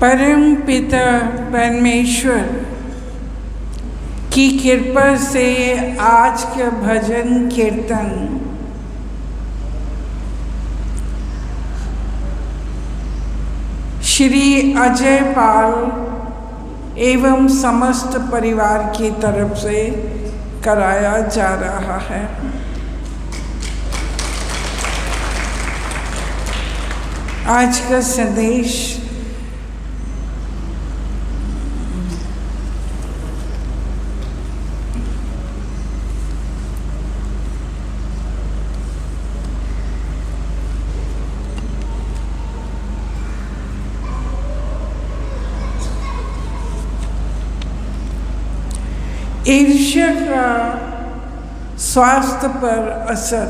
परम पिता परमेश्वर की कृपा से आज का भजन कीर्तन श्री अजय पाल एवं समस्त परिवार की तरफ से कराया जा रहा है। आज का संदेश ईर्ष्या का स्वास्थ्य पर असर।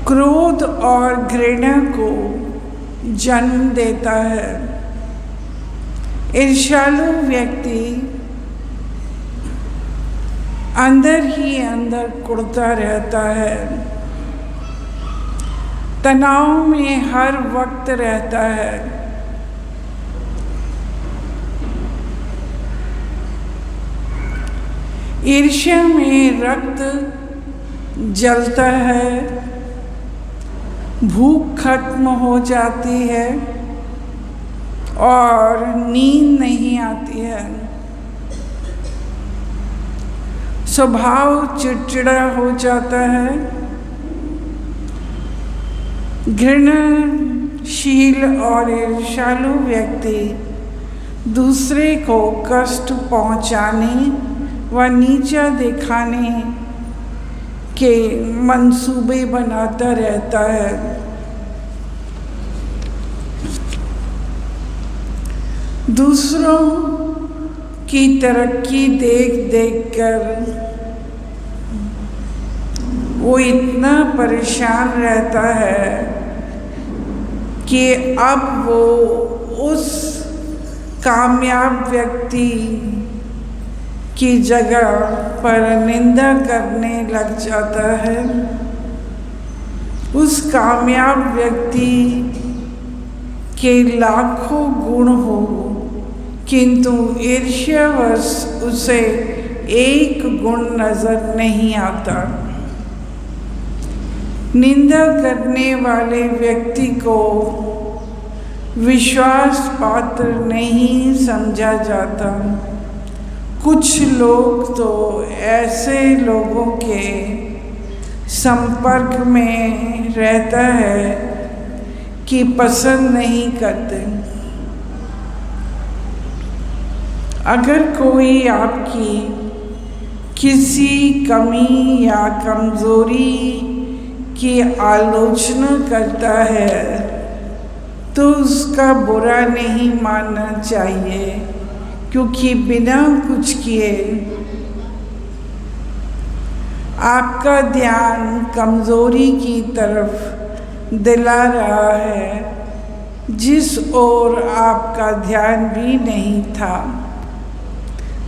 क्रोध और घृणा को जन्म देता है। ईर्ष्यालु व्यक्ति अंदर ही अंदर कुढ़ता रहता है, तनाव में हर वक्त रहता है। ईर्ष्या में रक्त जलता है, भूख खत्म हो जाती है और नींद नहीं आती है। स्वभाव चिड़चिड़ा हो जाता है। घृणाशील और ईर्ष्यालु व्यक्ति दूसरे को कष्ट पहुंचाने व नीचा दिखाने के मंसूबे बनाता रहता है। दूसरों की तरक्की देख देख कर वो इतना परेशान रहता है कि अब वो उस कामयाब व्यक्ति की जगह पर निंदा करने लग जाता है। उस कामयाब व्यक्ति के लाखों गुण हो, किंतु ईर्ष्यावश उसे एक गुण नजर नहीं आता। निंदा करने वाले व्यक्ति को विश्वास पात्र नहीं समझा जाता। कुछ लोग तो ऐसे लोगों के संपर्क में रहता है कि पसंद नहीं करते। अगर कोई आपकी किसी कमी या कमजोरी की आलोचना करता है तो उसका बुरा नहीं मानना चाहिए, क्योंकि बिना कुछ किए आपका ध्यान कमजोरी की तरफ दिला रहा है, जिस ओर आपका ध्यान भी नहीं था।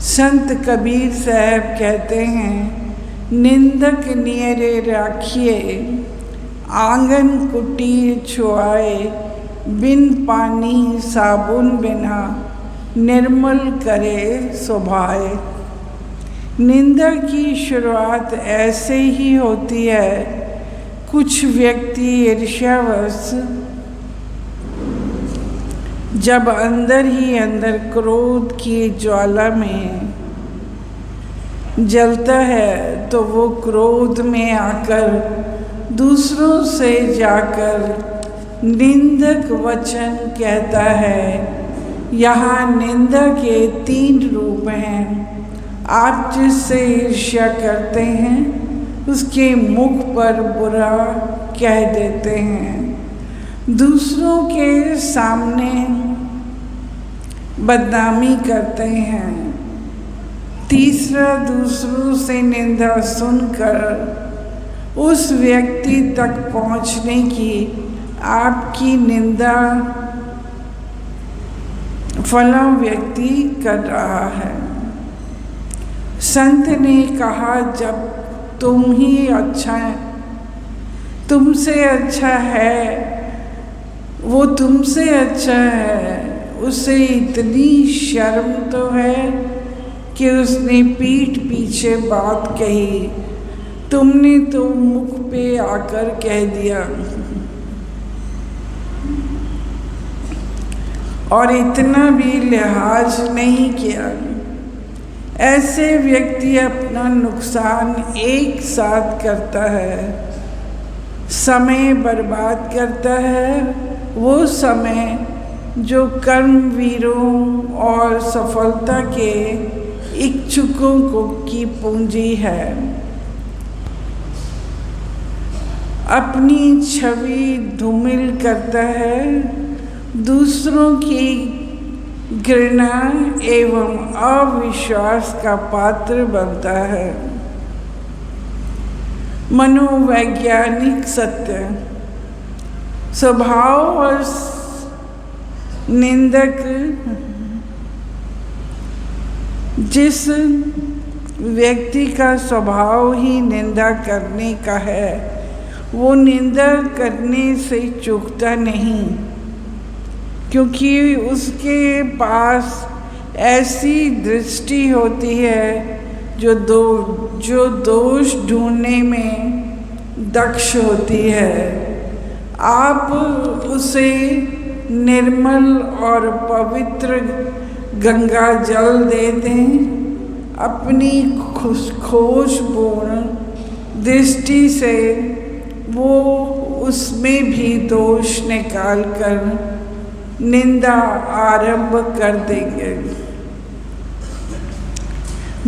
संत कबीर साहब कहते हैं, निंदक नियरे राखिए, आंगन कुटीर छुआए, बिन पानी साबुन बिना निर्मल करे सुभाए। निंदा की शुरुआत ऐसे ही होती है। कुछ व्यक्ति ईर्ष्यावश जब अंदर ही अंदर क्रोध की ज्वाला में जलता है तो वो क्रोध में आकर दूसरों से जाकर निंदक वचन कहता है। यहाँ निंदा के 3 रूप हैं। आप जिससे ईर्ष्या करते हैं उसके मुख पर बुरा कह देते हैं, दूसरों के सामने बदनामी करते हैं। तीसरा, दूसरों से निंदा सुनकर उस व्यक्ति तक पहुँचने की आपकी निंदा फला व्यक्ति कर रहा है। संत ने कहा, जब तुम ही अच्छा है, तुमसे अच्छा है वो तुमसे अच्छा है, उसे इतनी शर्म तो है कि उसने पीठ पीछे बात कही, तुमने तो मुख पे आकर कह दिया। और इतना भी लिहाज नहीं किया। ऐसे व्यक्ति अपना नुकसान एक साथ करता है, समय बर्बाद करता है, वो समय जो कर्मवीरों और सफलता के इच्छुकों को की पूंजी है। अपनी छवि धूमिल करता है, दूसरों की घृणा एवं अविश्वास का पात्र बनता है। मनोवैज्ञानिक सत्य स्वभाव और निंदक जिस व्यक्ति का स्वभाव ही निंदा करने का है, वो निंदा करने से चूकता नहीं, क्योंकि उसके पास ऐसी दृष्टि होती है जो दोष ढूंढने में दक्ष होती है। आप उसे निर्मल और पवित्र गंगा जल दे दें, अपनी खोजपूर्ण दृष्टि से वो उसमें भी दोष निकाल कर निंदा आरंभ कर देंगे।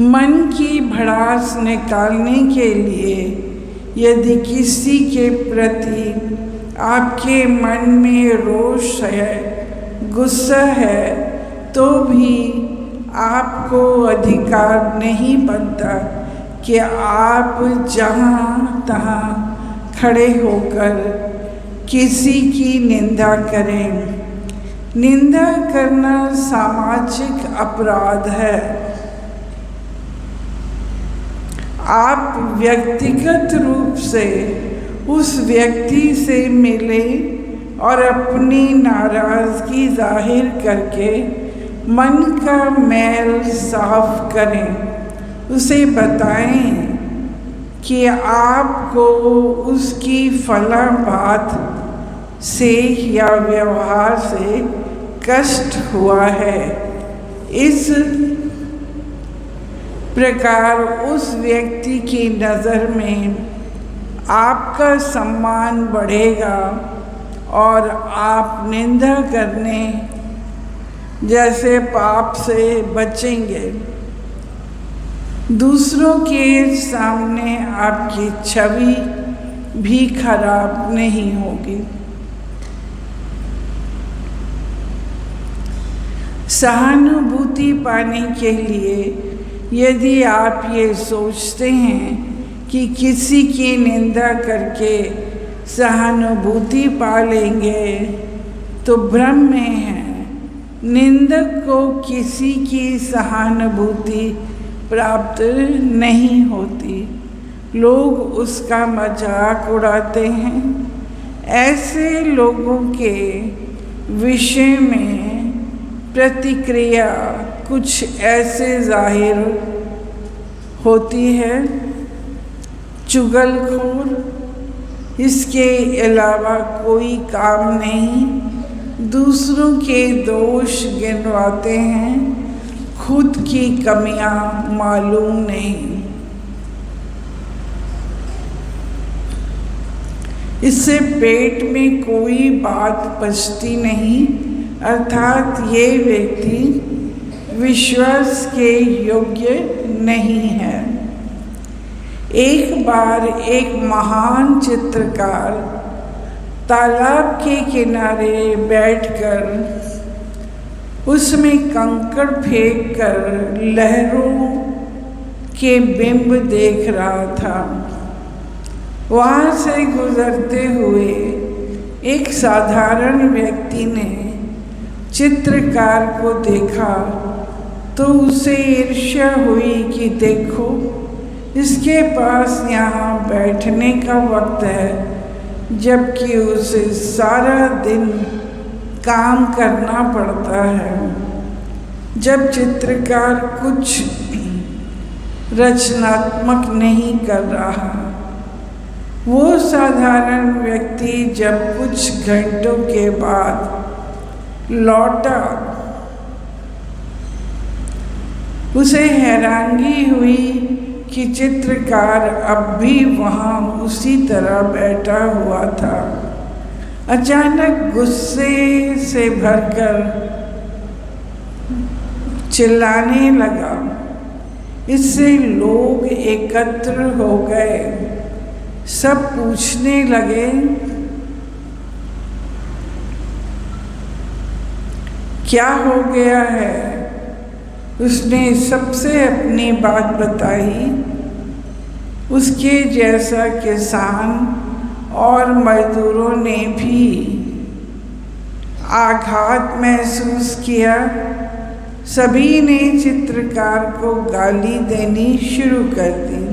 मन की भड़ास निकालने के लिए यदि किसी के प्रति आपके मन में रोष है, गुस्सा है, तो भी आपको अधिकार नहीं बनता कि आप जहाँ तहाँ खड़े होकर किसी की निंदा करें। निंदा करना सामाजिक अपराध है। आप व्यक्तिगत रूप से उस व्यक्ति से मिले और अपनी नाराज़गी जाहिर करके मन का मैल साफ करें। उसे बताएं कि आपको उसकी फला बात से या व्यवहार से कष्ट हुआ है। इस प्रकार उस व्यक्ति की नज़र में आपका सम्मान बढ़ेगा और आप निंदा करने जैसे पाप से बचेंगे। दूसरों के सामने आपकी छवि भी खराब नहीं होगी। सहानुभूति पाने के लिए यदि आप ये सोचते हैं कि किसी की निंदा करके सहानुभूति पा लेंगे तो भ्रम में हैं। निंदक को किसी की सहानुभूति प्राप्त नहीं होती, लोग उसका मजाक उड़ाते हैं। ऐसे लोगों के विषय में प्रतिक्रिया कुछ ऐसे जाहिर होती है, चुगलखोर, इसके अलावा कोई काम नहीं, दूसरों के दोष गिनवाते हैं, खुद की कमियां मालूम नहीं। इससे पेट में कोई बात पचती नहीं, अर्थात ये व्यक्ति विश्वास के योग्य नहीं है। एक बार एक महान चित्रकार तालाब के किनारे बैठकर उसमें कंकड़ फेंक कर लहरों के बिंब देख रहा था। वहाँ से गुजरते हुए एक साधारण व्यक्ति ने चित्रकार को देखा तो उसे ईर्ष्या हुई कि देखो, इसके पास यहाँ बैठने का वक्त है, जबकि उसे सारा दिन काम करना पड़ता है। जब चित्रकार कुछ रचनात्मक नहीं कर रहा, वो साधारण व्यक्ति जब कुछ घंटों के बाद लौटा, उसे हैरानी हुई कि चित्रकार अब भी वहाँ उसी तरह बैठा हुआ था। अचानक गुस्से से भरकर चिल्लाने लगा। इससे लोग एकत्र हो गए। सब पूछने लगे, क्या हो गया है? उसने सबसे अपनी बात बताई। उसके जैसा किसान और मजदूरों ने भी आघात महसूस किया। सभी ने चित्रकार को गाली देनी शुरू कर दी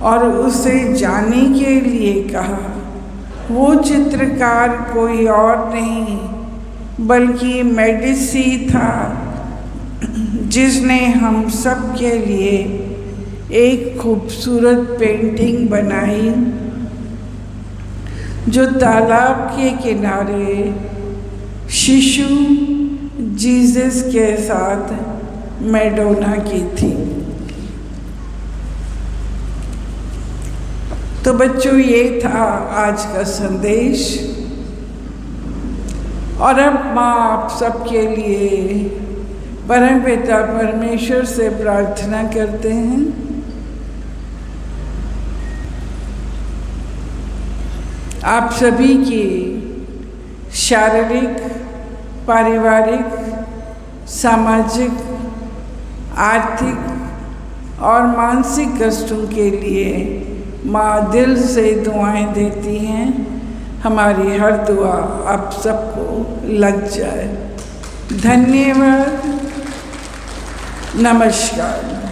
और उसे जाने के लिए कहा। वो चित्रकार कोई और नहीं बल्कि मेडिसी था, जिसने हम सब के लिए एक खूबसूरत पेंटिंग बनाई जो तालाब के किनारे शिशु जीसस के साथ मैडोना की थी। तो बच्चों, ये था आज का संदेश। और अब माँ आप सबके लिए परमपिता परमेश्वर से प्रार्थना करते हैं। आप सभी की शारीरिक, पारिवारिक, सामाजिक, आर्थिक और मानसिक कष्टों के लिए माँ दिल से दुआएं देती हैं। हमारी हर दुआ आप सबको लग जाए। धन्यवाद। नमस्कार।